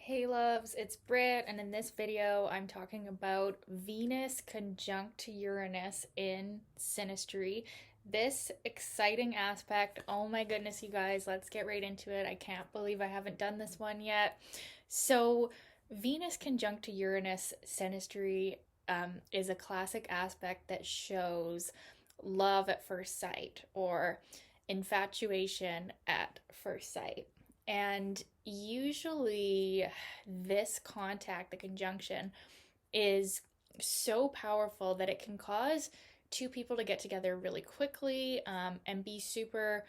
Hey loves, it's Britt, and in this video I'm talking about Venus conjunct Uranus in Synastry. This exciting aspect, oh my goodness, you guys, let's get right into it. I can't believe I haven't done this one yet. So, Venus conjunct to Uranus Synastry is a classic aspect that shows love at first sight or infatuation at first sight. And usually, this contact, the conjunction, is so powerful that it can cause two people to get together really quickly and be super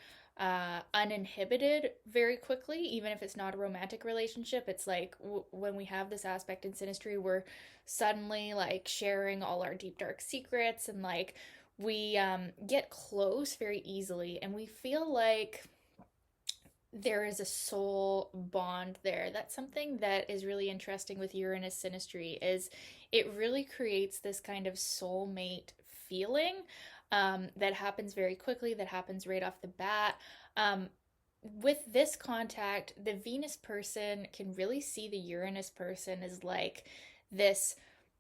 uninhibited very quickly, even if it's not a romantic relationship. It's like when we have this aspect in Synastry, we're suddenly like sharing all our deep, dark secrets and like we get close very easily and we feel like there is a soul bond there. That's something that is really interesting with Uranus synastry is it really creates this kind of soulmate feeling that happens very quickly, that happens right off the bat. Um, with this contact, the Venus person can really see the Uranus person as like this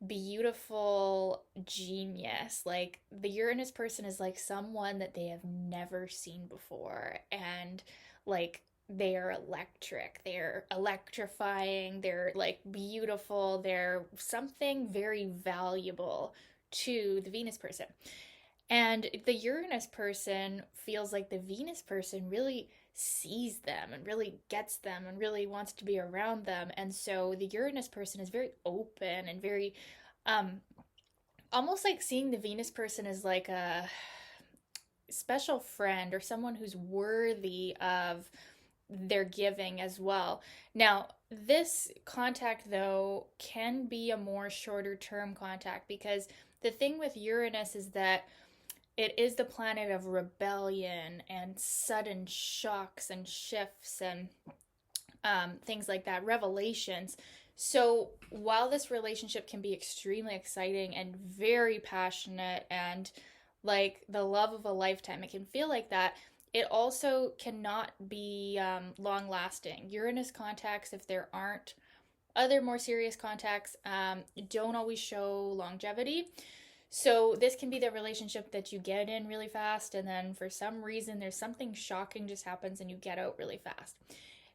beautiful genius. Like the Uranus person is like someone that they have never seen before, and like they're electric, they're electrifying, they're like beautiful, they're something very valuable to the Venus person. And the Uranus person feels like the Venus person really sees them and really gets them and really wants to be around them. And so the Uranus person is very open and very um almost like seeing the Venus person as like a special friend or someone who's worthy of their giving as well. Now, this contact though can be a more shorter term contact because the thing with Uranus is that it is the planet of rebellion and sudden shocks and shifts and things like that, revelations. So while this relationship can be extremely exciting and very passionate and like the love of a lifetime, it can feel like that. It also cannot be long lasting. Uranus contacts, if there aren't other more serious contacts, don't always show longevity. So this can be the relationship that you get in really fast, and then for some reason there's something shocking just happens and you get out really fast.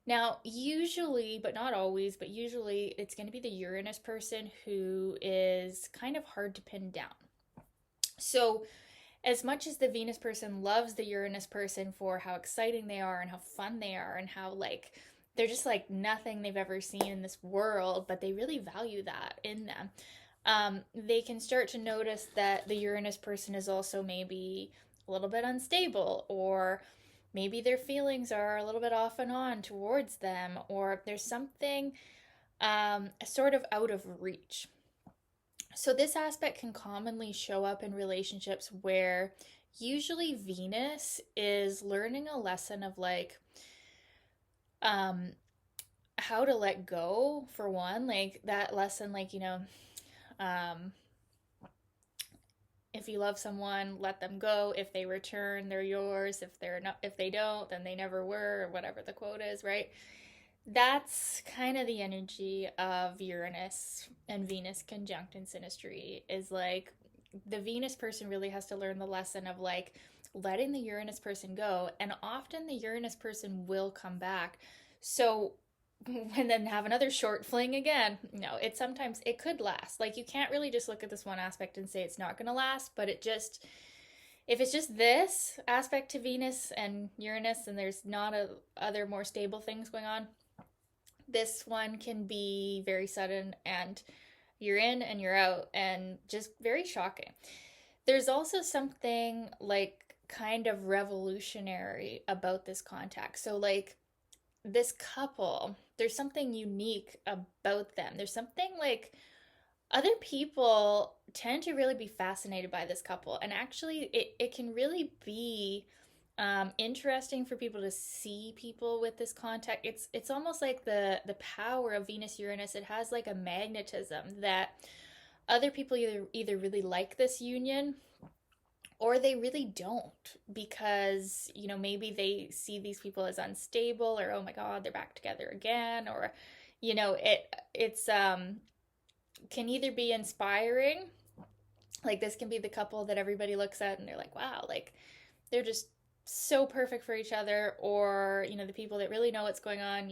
Now, usually, but not always, but usually it's going to be the Uranus person who is kind of hard to pin down. So, as much as the Venus person loves the Uranus person for how exciting they are and how fun they are and how like they're just like nothing they've ever seen in this world, but they really value that in them. They can start to notice that the Uranus person is also maybe a little bit unstable, or maybe their feelings are a little bit off and on towards them, or there's something sort of out of reach. So, this aspect can commonly show up in relationships where usually Venus is learning a lesson of like um, how to let go, for one, like that lesson, like, um, if you love someone, let them go. If they return, they're yours. If they're not, if they don't, then they never were, or whatever the quote is, right? That's kind of the energy of Uranus and Venus conjunct in synastry is like the Venus person really has to learn the lesson of like letting the Uranus person go, and often the Uranus person will come back. So and then have another short fling again. No, it sometimes it could last. Like you can't really just look at this one aspect and say it's not going to last, but it just if it's just this aspect to Venus and Uranus and there's not other more stable things going on, this one can be very sudden and you're in and you're out and just very shocking. There's also something like kind of revolutionary about this contact. So like this couple, there's something unique about them. There's something like other people tend to really be fascinated by this couple. And actually, it can really be interesting for people to see people with this contact. It's almost like the power of Venus Uranus. It has like a magnetism that other people either really like this union or they really don't because maybe they see these people as unstable or oh my god they're back together again, or It's can either be inspiring, like this can be the couple that everybody looks at and they're like, wow, like they're just so perfect for each other, or the people that really know what's going on,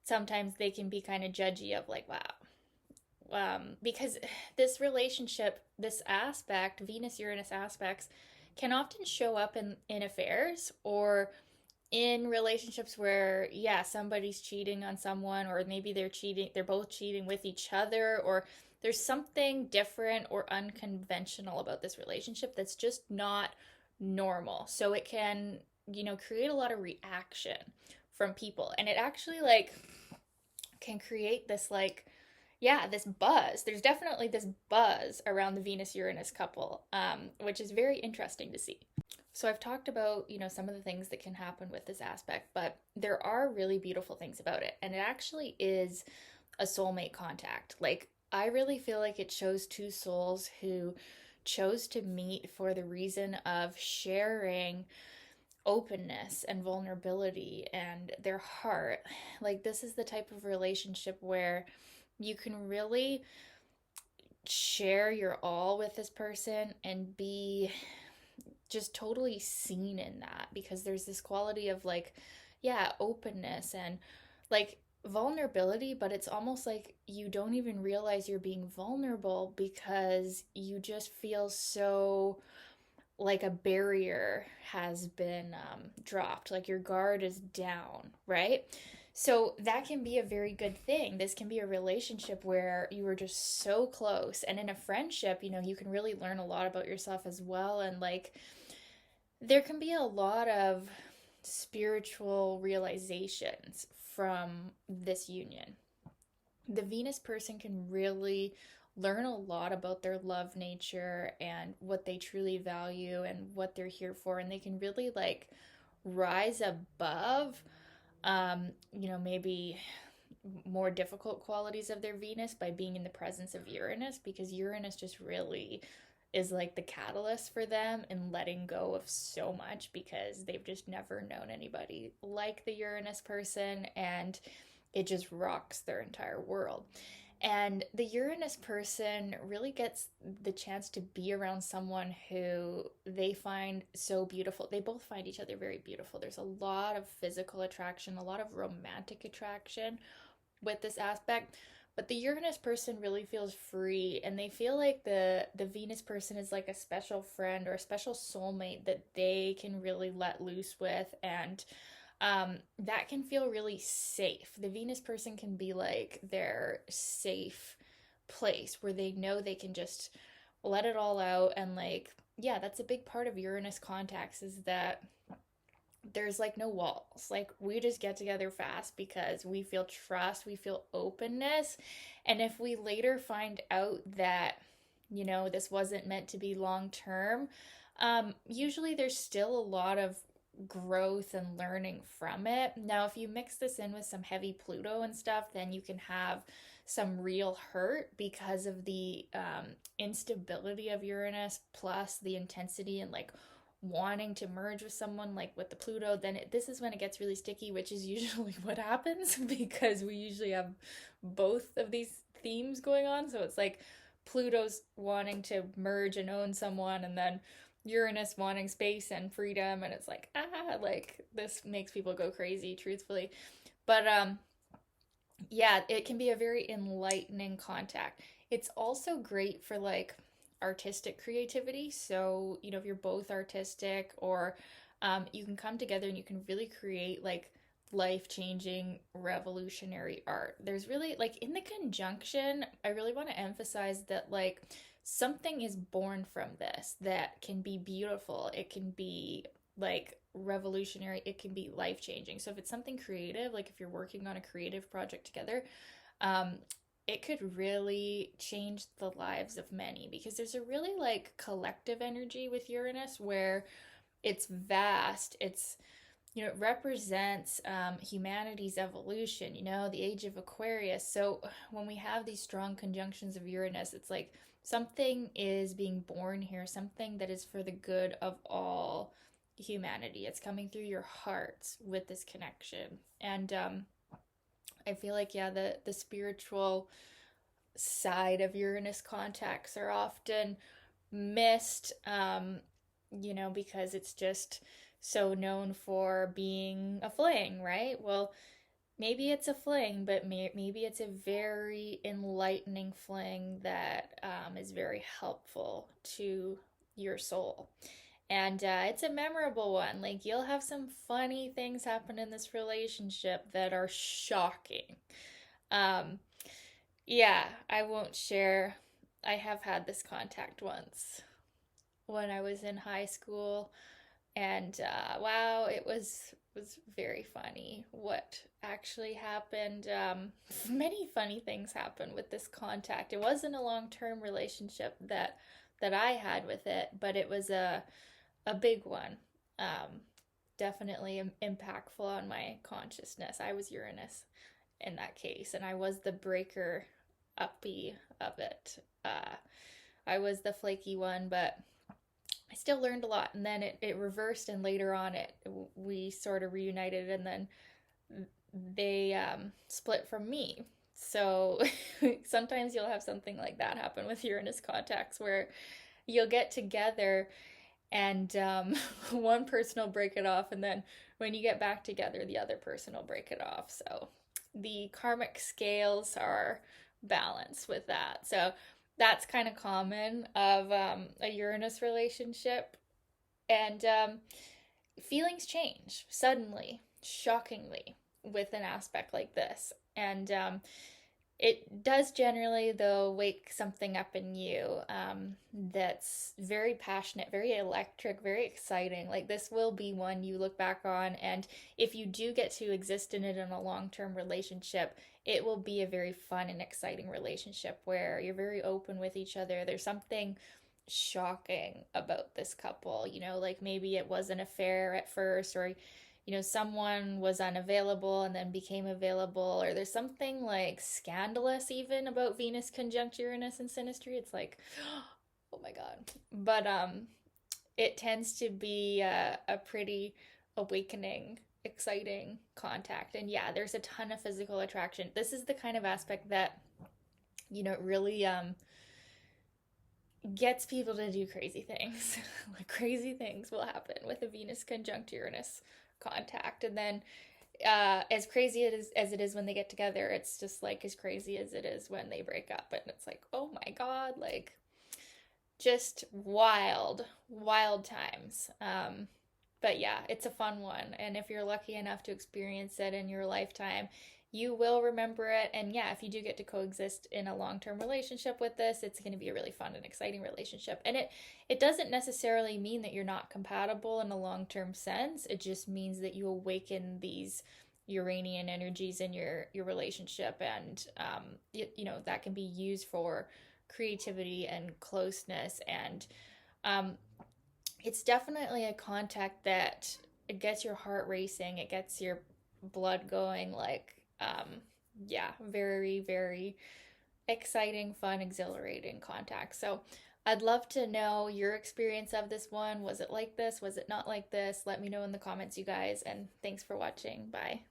sometimes they can be kind of judgy of like, wow, because this relationship, this aspect, Venus Uranus aspects, can often show up in affairs or in relationships where, yeah, somebody's cheating on someone, or maybe they're both cheating with each other, or there's something different or unconventional about this relationship that's just not normal. So it can, create a lot of reaction from people. And it actually like can create this like, yeah, this buzz. There's definitely this buzz around the Venus Uranus couple, which is very interesting to see. So I've talked about, some of the things that can happen with this aspect, but there are really beautiful things about it. And it actually is a soulmate contact. Like, I really feel like it shows two souls who chose to meet for the reason of sharing openness and vulnerability and their heart. Like, this is the type of relationship where you can really share your all with this person and be just totally seen in that, because there's this quality of like, yeah, openness and like vulnerability, but it's almost like you don't even realize you're being vulnerable because you just feel so like a barrier has been dropped, like your guard is down, right? So that can be a very good thing. This can be a relationship where you were just so close. And in a friendship, you can really learn a lot about yourself as well. And like, there can be a lot of spiritual realizations from this union. The Venus person can really learn a lot about their love nature and what they truly value and what they're here for. And they can really like rise above, maybe more difficult qualities of their Venus by being in the presence of Uranus, because Uranus just really is like the catalyst for them in letting go of so much, because they've just never known anybody like the Uranus person, and it just rocks their entire world. And the Uranus person really gets the chance to be around someone who they find so beautiful. They both find each other very beautiful. There's a lot of physical attraction, a lot of romantic attraction with this aspect. But the Uranus person really feels free, and they feel like the Venus person is like a special friend or a special soulmate that they can really let loose with, and that can feel really safe. The Venus person can be like their safe place where they know they can just let it all out. And like, yeah, that's a big part of Uranus contacts, is that there's like no walls. Like, we just get together fast because we feel trust, we feel openness. And if we later find out that, this wasn't meant to be long term, usually there's still a lot of growth and learning from it. Now, if you mix this in with some heavy Pluto and stuff, then you can have some real hurt because of the instability of Uranus plus the intensity and like wanting to merge with someone like with the Pluto. Then this is when it gets really sticky, which is usually what happens because we usually have both of these themes going on. So it's like Pluto's wanting to merge and own someone, and then Uranus wanting space and freedom, and it's like this makes people go crazy, truthfully. But yeah, it can be a very enlightening contact. It's also great for like artistic creativity. So, if you're both artistic, or you can come together and you can really create like life-changing revolutionary art. There's really like in the conjunction, I really want to emphasize that like something is born from this that can be beautiful. It can be like revolutionary, it can be life-changing. So if it's something creative, like if you're working on a creative project together, um it could really change the lives of many, because there's a really like collective energy with Uranus where it's vast. It represents humanity's evolution, the age of Aquarius. So when we have these strong conjunctions of Uranus, it's like something is being born here, something that is for the good of all humanity. It's coming through your hearts with this connection. And I feel like, yeah, the spiritual side of Uranus contacts are often missed, because it's just so known for being a fling, right? Well, maybe it's a fling, but maybe it's a very enlightening fling that is very helpful to your soul. And it's a memorable one. Like, you'll have some funny things happen in this relationship that are shocking. Um, yeah, I won't share. I have had this contact once when I was in high school, and wow, it was very funny what actually happened. Many funny things happened with this contact. It wasn't a long-term relationship that I had with it, but it was a big one. Um, Definitely impactful on my consciousness. I was Uranus in that case, and I was the breaker uppy of it. I was the flaky one, but I still learned a lot. And then it reversed, and later on, we sort of reunited, and then they split from me. So sometimes you'll have something like that happen with Uranus contacts where you'll get together and one person will break it off, and then when you get back together, the other person will break it off. So the karmic scales are balanced with that. So that's kind of common of a Uranus relationship. And feelings change suddenly, shockingly, with an aspect like this. And it does generally, though, wake something up in you that's very passionate, very electric, very exciting. Like, this will be one you look back on, and if you do get to exist in it in a long-term relationship, it will be a very fun and exciting relationship where you're very open with each other. There's something shocking about this couple, like maybe it was an affair at first, or someone was unavailable and then became available, or there's something like scandalous even about Venus conjunct Uranus in Synastry. It's like, oh my God. But it tends to be a pretty awakening, exciting contact. And yeah, there's a ton of physical attraction. This is the kind of aspect that, really gets people to do crazy things. Like, crazy things will happen with a Venus conjunct Uranus contact. And then as crazy as it is when they get together, it's just like as crazy as it is when they break up. And it's like, oh my God, like, just wild, wild times. But yeah, it's a fun one. And if you're lucky enough to experience it in your lifetime, you will remember it. And yeah, if you do get to coexist in a long-term relationship with this, it's going to be a really fun and exciting relationship. And it doesn't necessarily mean that you're not compatible in a long-term sense. It just means that you awaken these Uranian energies in your relationship, and that can be used for creativity and closeness. And um, it's definitely a contact that it gets your heart racing, it gets your blood going, like, yeah, very, very exciting, fun, exhilarating contact. So I'd love to know your experience of this one. Was it like this? Was it not like this? Let me know in the comments, you guys, and thanks for watching. Bye.